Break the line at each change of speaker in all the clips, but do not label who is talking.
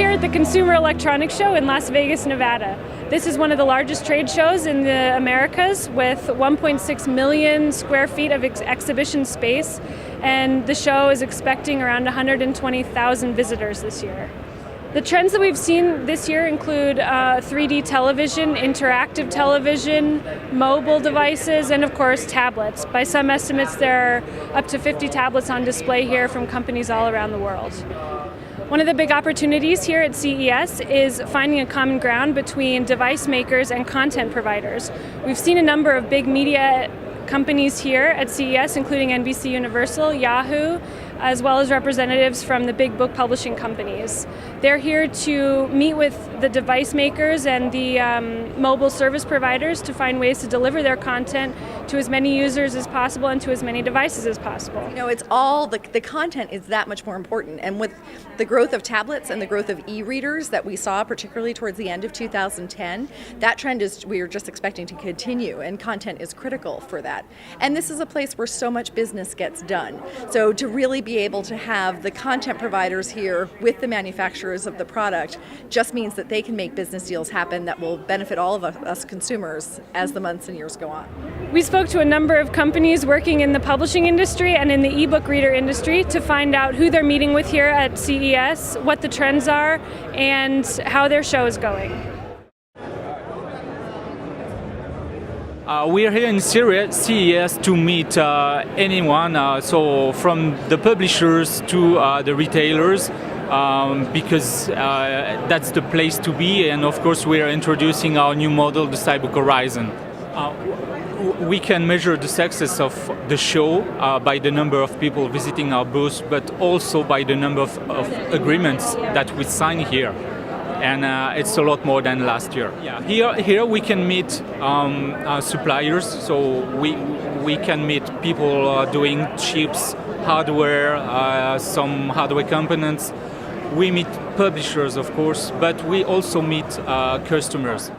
here at the Consumer Electronics Show in Las Vegas, Nevada. This is one of the largest trade shows in the Americas with 1.6 million square feet of exhibition space, and the show is expecting around 120,000 visitors this year. The trends that we've seen this year include 3D television, interactive television, mobile devices, and of course tablets. By some estimates, there are up to 50 tablets on display here from companies all around the world. One of the big opportunities here at CES is finding a common ground between device makers and content providers. We've seen a number of big media companies here at CES, including NBC Universal, Yahoo, as well as representatives from the big book publishing companies. They're here to meet with the device makers and the mobile service providers to find ways to deliver their content to as many users as possible and to as many devices as possible.
You know, it's all, the content is that much more important. And with the growth of tablets and the growth of e-readers that we saw, particularly towards the end of 2010, that trend we are just expecting to continue, and content is critical for that. And this is a place where so much business gets done. So to really be able to have the content providers here with the manufacturers of the product just means that they can make business deals happen that will benefit all of us consumers as the months and years go on.
We spoke to a number of companies working in the publishing industry and in the ebook reader industry to find out who they're meeting with here at CES, what the trends are, and how their show is going.
We are here in CES to meet anyone, so from the publishers to the retailers, because that's the place to be, and of course we are introducing our new model, the Cyborg Horizon. We can measure the success of the show by the number of people visiting our booth, but also by the number of agreements that we sign here. And it's a lot more than last year. Yeah, here we can meet suppliers, so we can meet people doing chips, hardware, some hardware components. We meet publishers, of course, but we also meet customers.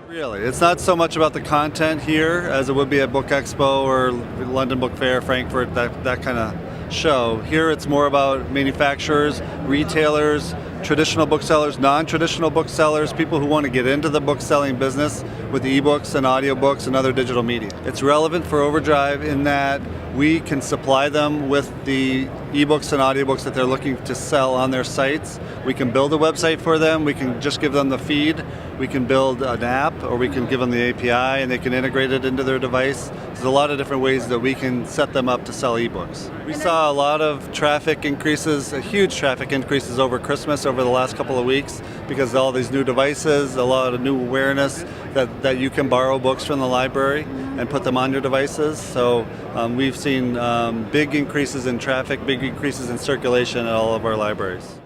Really, it's not so much about the content here as it would be at Book Expo or London Book Fair, Frankfurt, that kind of show. Here it's more about manufacturers, retailers, traditional booksellers, non-traditional booksellers, people who want to get into the book selling business with ebooks and audiobooks and other digital media. It's relevant for OverDrive in that we can supply them with the ebooks and audiobooks that they're looking to sell on their sites. We can build a website for them, we can just give them the feed, we can build an app, or we can give them the API and they can integrate it into their device. There's a lot of different ways that we can set them up to sell ebooks. We saw a lot of traffic increases, huge traffic increases over Christmas, over the last couple of weeks, because of all these new devices, a lot of new awareness that you can borrow books from the library and put them on your devices. So we've seen big increases in traffic, big increases in circulation at all of our libraries.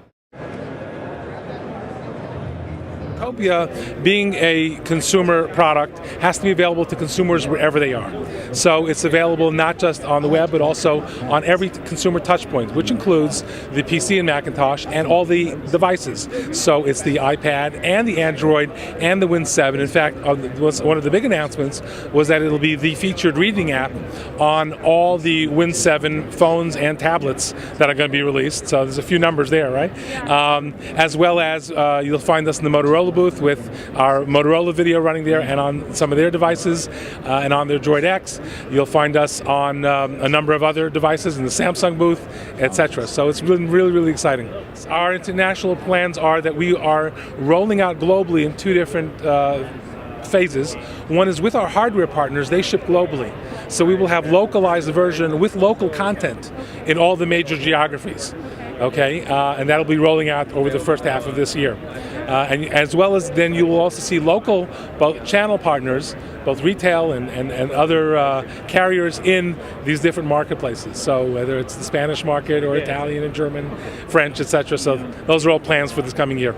Copia, being a consumer product, has to be available to consumers wherever they are. So it's available not just on the web, but also on every consumer touch point, which includes the PC and Macintosh and all the devices. So it's the iPad and the Android and the Win 7. In fact, one of the big announcements was that it'll be the featured reading app on all the Win 7 phones and tablets that are going to be released. So there's a few numbers there, right? As well as you'll find us in the Motorola booth with our Motorola video running there and on some of their devices and on their Droid X. You'll find us on a number of other devices in the Samsung booth, etc. So it's been really, really exciting. Our international plans are that we are rolling out globally in two different phases. One is with our hardware partners, they ship globally. So we will have localized version with local content in all the major geographies. Okay, and that'll be rolling out over the first half of this year. And as well as then you will also see local both channel partners, both retail and other carriers in these different marketplaces. So whether it's the Spanish market or Italian and German, French, etc. So those are all plans for this coming year.